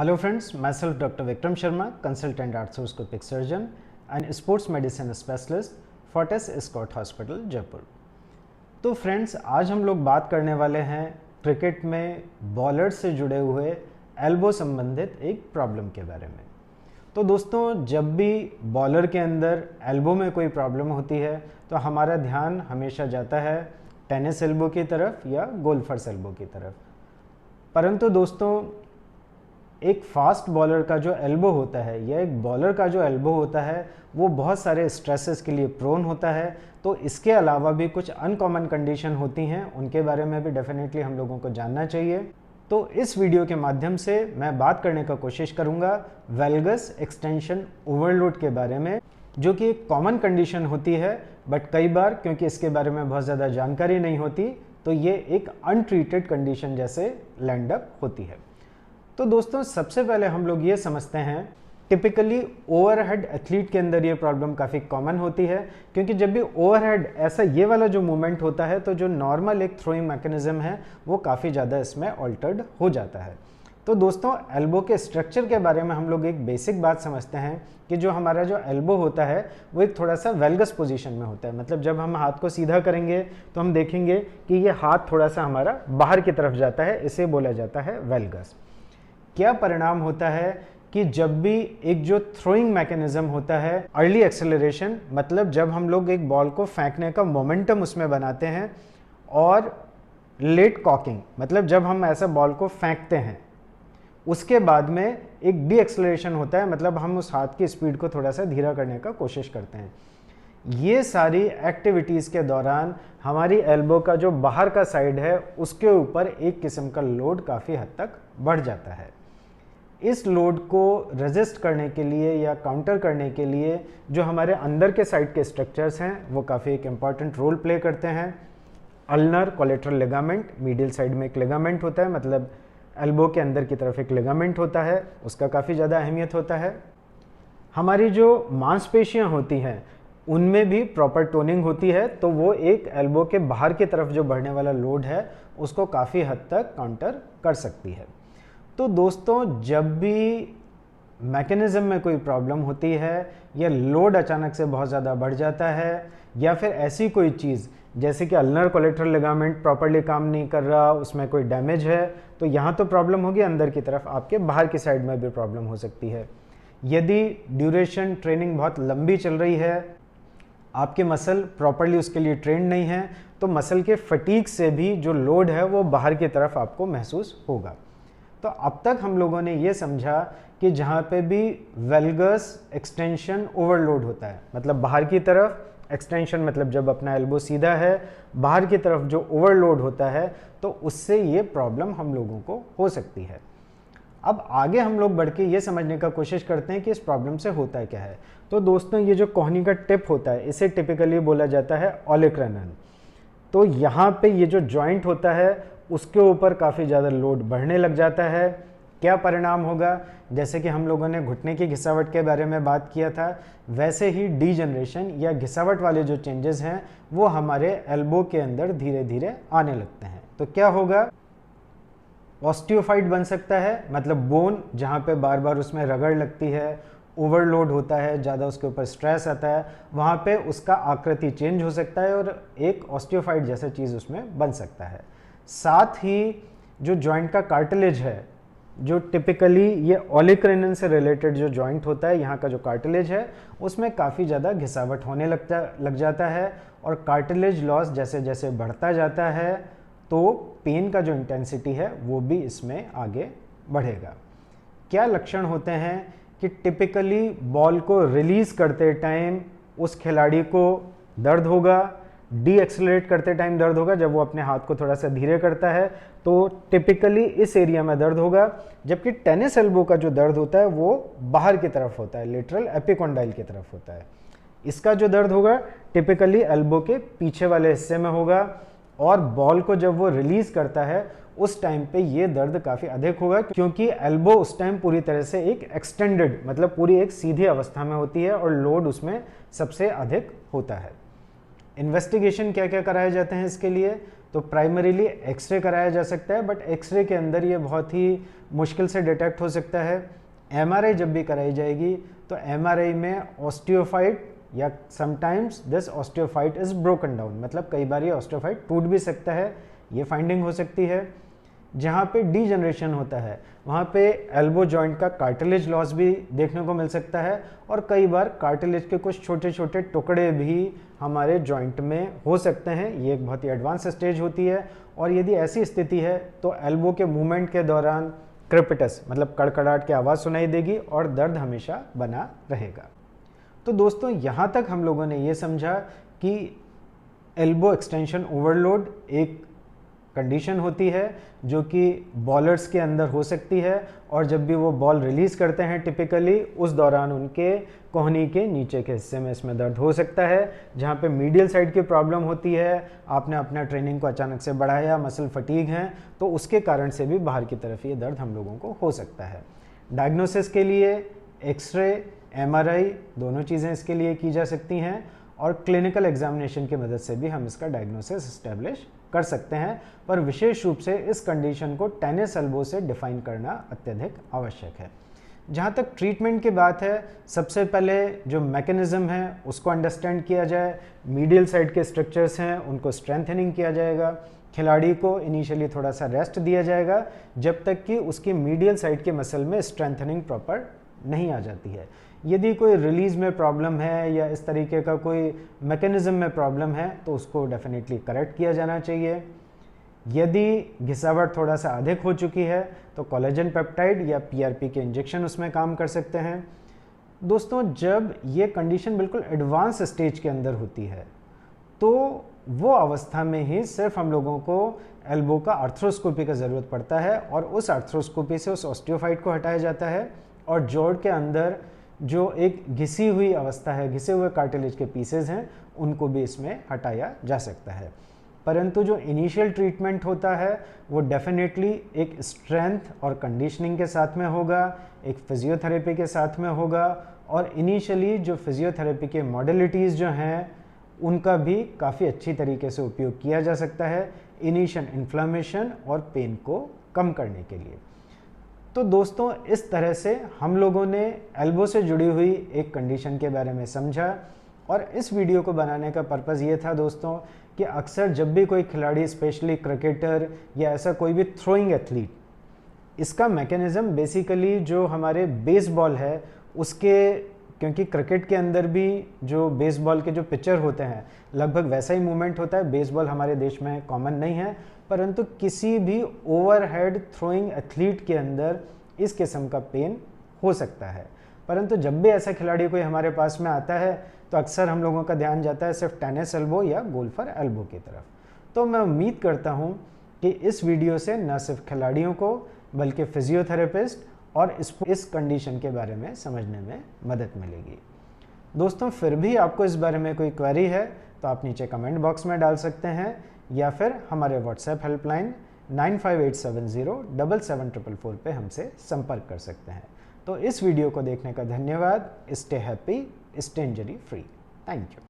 Hello friends, myself Dr. Vikram Sharma, consultant arthroscopic surgeon and sports medicine specialist, Fortis Escort Hospital, Jaipur. तो friends, आज हम लोग बात करने वाले हैं क्रिकेट में बॉलर से जुड़े हुए एल्बो संबंधित एक प्रॉब्लम के बारे में। तो दोस्तों, जब भी बॉलर के अंदर एल्बो में कोई प्रॉब्लम होती है तो हमारा ध्यान हमेशा जाता है टेनिस एल्बो की तरफ या गोल्फर्स एल्बो की तरफ। परंतु दोस्तों, एक फास्ट बॉलर का जो एल्बो होता है या एक बॉलर का जो एल्बो होता है वो बहुत सारे स्ट्रेसेस के लिए प्रोन होता है। तो इसके अलावा भी कुछ अनकॉमन कंडीशन होती हैं, उनके बारे में भी डेफिनेटली हम लोगों को जानना चाहिए। तो इस वीडियो के माध्यम से मैं बात करने का कोशिश करूंगा वेल्गस एक्सटेंशन ओवरलोड के बारे में, जो कि एक कॉमन कंडीशन होती है, बट कई बार क्योंकि इसके बारे में बहुत ज़्यादा जानकारी नहीं होती तो ये एक अनट्रीटेड कंडीशन जैसे लैंड अप होती है। तो दोस्तों, सबसे पहले हम लोग ये समझते हैं, टिपिकली ओवरहेड एथलीट के अंदर ये प्रॉब्लम काफ़ी कॉमन होती है, क्योंकि जब भी ओवरहेड ऐसा ये वाला जो मूवमेंट होता है तो जो नॉर्मल एक थ्रोइंग मैकेनिज्म है वो काफ़ी ज़्यादा इसमें ऑल्टर्ड हो जाता है। तो दोस्तों, एल्बो के स्ट्रक्चर के बारे में हम लोग एक बेसिक बात समझते हैं कि जो हमारा जो एल्बो होता है वो एक थोड़ा सा वेल्गस पोजीशन में होता है। मतलब जब हम हाथ को सीधा करेंगे तो हम देखेंगे कि ये हाथ थोड़ा सा हमारा बाहर की तरफ जाता है, इसे बोला जाता है वेल्गस। क्या परिणाम होता है कि जब भी एक जो थ्रोइंग मैकेनिज्म होता है, अर्ली एक्सेलरेशन, मतलब जब हम लोग एक बॉल को फेंकने का मोमेंटम उसमें बनाते हैं, और लेट कॉकिंग, मतलब जब हम ऐसा बॉल को फेंकते हैं उसके बाद में एक डी एक्सेलरेशन होता है, मतलब हम उस हाथ की स्पीड को थोड़ा सा धीरा करने का कोशिश करते हैं। ये सारी एक्टिविटीज़ के दौरान हमारी एल्बो का जो बाहर का साइड है उसके ऊपर एक किस्म का लोड काफ़ी हद तक बढ़ जाता है। इस लोड को रेजिस्ट करने के लिए या काउंटर करने के लिए जो हमारे अंदर के साइड के स्ट्रक्चर्स हैं वो काफ़ी एक इम्पॉर्टेंट रोल प्ले करते हैं। Ulnar collateral ligament, medial side में एक लिगामेंट होता है, मतलब एल्बो के अंदर की तरफ एक लिगामेंट होता है, उसका काफ़ी ज़्यादा अहमियत होता है। हमारी जो मांसपेशियाँ होती हैं उनमें भी प्रॉपर टोनिंग होती है, तो वो एक एल्बो के बाहर की तरफ जो बढ़ने वाला लोड है उसको काफ़ी हद तक काउंटर कर सकती है। तो दोस्तों, जब भी मैकेनिज्म में कोई प्रॉब्लम होती है या लोड अचानक से बहुत ज़्यादा बढ़ जाता है, या फिर ऐसी कोई चीज़ जैसे कि अल्नर कोलेटरल लिगामेंट प्रॉपर्ली काम नहीं कर रहा, उसमें कोई डैमेज है, तो यहाँ तो प्रॉब्लम होगी, अंदर की तरफ आपके बाहर की साइड में भी प्रॉब्लम हो सकती है। यदि ड्यूरेशन ट्रेनिंग बहुत लंबी चल रही है, आपके मसल प्रॉपर्ली उसके लिए ट्रेंड नहीं है, तो मसल के फटीग से भी जो लोड है वो बाहर की तरफ आपको महसूस होगा। तो अब तक हम लोगों ने ये समझा कि जहाँ पे भी वेल्गस एक्सटेंशन ओवरलोड होता है, मतलब बाहर की तरफ एक्सटेंशन, मतलब जब अपना एल्बो सीधा है, बाहर की तरफ जो ओवरलोड होता है, तो उससे ये प्रॉब्लम हम लोगों को हो सकती है। अब आगे हम लोग बढ़ के ये समझने का कोशिश करते हैं कि इस प्रॉब्लम से होता क्या है। तो दोस्तों, ये जो कोहनी का टिप होता है इसे टिपिकली बोला जाता है ओलेक्रैनल। तो यहाँ पे ये जो जॉइंट होता है उसके ऊपर काफ़ी ज़्यादा लोड बढ़ने लग जाता है। क्या परिणाम होगा? जैसे कि हम लोगों ने घुटने की घिसावट के बारे में बात किया था, वैसे ही डीजनरेशन या घिसावट वाले जो चेंजेस हैं वो हमारे एल्बो के अंदर धीरे धीरे आने लगते हैं। तो क्या होगा? ऑस्टियोफाइट बन सकता है, मतलब बोन जहाँ पे बार बार उसमें रगड़ लगती है, ओवरलोड होता है, ज़्यादा उसके ऊपर स्ट्रेस आता है, वहाँ पे उसका आकृति चेंज हो सकता है और एक ऑस्टियोफाइट जैसा चीज़ उसमें बन सकता है। साथ ही जो जॉइंट का कार्टिलेज है, जो टिपिकली ये ओलेक्रैनन से रिलेटेड जो जॉइंट होता है, यहाँ का जो कार्टिलेज है उसमें काफ़ी ज़्यादा घिसावट होने लग जाता है, और कार्टिलेज लॉस जैसे जैसे बढ़ता जाता है तो पेन का जो इंटेंसिटी है वो भी इसमें आगे बढ़ेगा। क्या लक्षण होते हैं कि टिपिकली बॉल को रिलीज़ करते टाइम उस खिलाड़ी को दर्द होगा, डी एक्सेलरेट करते टाइम दर्द होगा, जब वो अपने हाथ को थोड़ा सा धीरे करता है तो टिपिकली इस एरिया में दर्द होगा, जबकि टेनिस एल्बो का जो दर्द होता है वो बाहर की तरफ होता है, लेटरल एपिकोंडाइल की तरफ होता है। इसका जो दर्द होगा टिपिकली एल्बो के पीछे वाले हिस्से में होगा, और बॉल को जब वो रिलीज करता है उस टाइम पे ये दर्द काफ़ी अधिक होगा, क्योंकि एल्बो उस टाइम पूरी तरह से एक एक्सटेंडेड, मतलब पूरी एक सीधी अवस्था में होती है और लोड उसमें सबसे अधिक होता है। इन्वेस्टिगेशन क्या क्या कराए जाते हैं इसके लिए? तो प्राइमरीली एक्सरे कराया जा सकता है, बट एक्सरे के अंदर ये बहुत ही मुश्किल से डिटेक्ट हो सकता है। एमआरआई जब भी कराई जाएगी तो एमआरआई में ऑस्टियोफाइट या sometimes this osteophyte is broken down, मतलब कई बार ये ऑस्टियोफाइट टूट भी सकता है, ये फाइंडिंग हो सकती है। जहाँ पे डीजनरेशन होता है वहाँ पे एल्बो जॉइंट का कार्टिलेज लॉस भी देखने को मिल सकता है, और कई बार कार्टिलेज के कुछ छोटे छोटे टुकड़े भी हमारे जॉइंट में हो सकते हैं। ये एक बहुत ही एडवांस स्टेज होती है, और यदि ऐसी स्थिति है तो एल्बो के मूवमेंट के दौरान क्रेपिटस मतलब कड़कड़ाहट की आवाज़ सुनाई देगी और दर्द हमेशा बना रहेगा। तो दोस्तों यहाँ तक हम लोगों ने ये समझा कि एल्बो एक्सटेंशन ओवरलोड एक कंडीशन होती है जो कि बॉलर्स के अंदर हो सकती है, और जब भी वो बॉल रिलीज़ करते हैं टिपिकली उस दौरान उनके कोहनी के नीचे के हिस्से में इसमें दर्द हो सकता है। जहाँ पे मीडियल साइड की प्रॉब्लम होती है, आपने अपना ट्रेनिंग को अचानक से बढ़ाया, मसल फटीग हैं, तो उसके कारण से भी बाहर की तरफ ये दर्द हम लोगों को हो सकता है। डायग्नोसिस के लिए एक्सरे, एमआरआई दोनों चीज़ें इसके लिए की जा सकती हैं, और क्लिनिकल एग्जामिनेशन की मदद से भी हम इसका डायग्नोसिस इस्टेब्लिश कर सकते हैं, पर विशेष रूप से इस कंडीशन को टेनिस एल्बो से डिफाइन करना अत्यधिक आवश्यक है। जहाँ तक ट्रीटमेंट की बात है, सबसे पहले जो मैकेनिज्म है उसको अंडरस्टैंड किया जाए। मीडियल साइड के स्ट्रक्चर्स हैं उनको स्ट्रेंथनिंग किया जाएगा। खिलाड़ी को इनिशियली थोड़ा सा रेस्ट दिया जाएगा जब तक कि उसकी मीडियल साइड के मसल में स्ट्रेंथनिंग प्रॉपर नहीं आ जाती है। यदि कोई रिलीज में प्रॉब्लम है या इस तरीके का कोई मैकेनिज्म में प्रॉब्लम है तो उसको डेफिनेटली करेक्ट किया जाना चाहिए। यदि घिसावट थोड़ा सा अधिक हो चुकी है तो कोलेजन पेप्टाइड या पीआरपी के इंजेक्शन उसमें काम कर सकते हैं। दोस्तों जब ये कंडीशन बिल्कुल एडवांस स्टेज के अंदर होती है तो वो अवस्था में ही सिर्फ हम लोगों को एल्बो का आर्थ्रोस्कोपी का ज़रूरत पड़ता है, और उस आर्थ्रोस्कोपी से उस ऑस्टियोफाइट को हटाया जाता है, और जोड़ के अंदर जो एक घिसी हुई अवस्था है, घिसे हुए कार्टिलेज के पीसेज हैं, उनको भी इसमें हटाया जा सकता है। परंतु जो इनिशियल ट्रीटमेंट होता है वो डेफिनेटली एक स्ट्रेंथ और कंडीशनिंग के साथ में होगा, एक फिजियोथेरेपी के साथ में होगा, और इनिशियली जो फिजियोथेरेपी के मॉडलिटीज़ जो हैं उनका भी काफ़ी अच्छी तरीके से उपयोग किया जा सकता है इनिशियल इन्फ्लामेशन और पेन को कम करने के लिए। तो दोस्तों इस तरह से हम लोगों ने एल्बो से जुड़ी हुई एक कंडीशन के बारे में समझा, और इस वीडियो को बनाने का पर्पज़ ये था दोस्तों कि अक्सर जब भी कोई खिलाड़ी, स्पेशली क्रिकेटर या ऐसा कोई भी थ्रोइंग एथलीट, इसका मैकेनिज़्म बेसिकली जो हमारे बेसबॉल है उसके, क्योंकि क्रिकेट के अंदर भी जो बेसबॉल के जो पिचर होते हैं लगभग वैसा ही मूवमेंट होता है। बेसबॉल हमारे देश में कॉमन नहीं है, परंतु किसी भी ओवरहेड थ्रोइंग एथलीट के अंदर इस किस्म का पेन हो सकता है। परंतु जब भी ऐसा खिलाड़ी कोई हमारे पास में आता है तो अक्सर हम लोगों का ध्यान जाता है सिर्फ टेनिस एल्बो या गोल्फर एल्बो की तरफ। तो मैं उम्मीद करता हूँ कि इस वीडियो से न सिर्फ खिलाड़ियों को बल्कि फिजियोथेरेपिस्ट और इस कंडीशन के बारे में समझने में मदद मिलेगी। दोस्तों फिर भी आपको इस बारे में कोई क्वेरी है तो आप नीचे कमेंट बॉक्स में डाल सकते हैं, या फिर हमारे व्हाट्सएप हेल्पलाइन 9587077444 पे हमसे संपर्क कर सकते हैं। तो इस वीडियो को देखने का धन्यवाद। Stay happy, stay injury free. Thank you.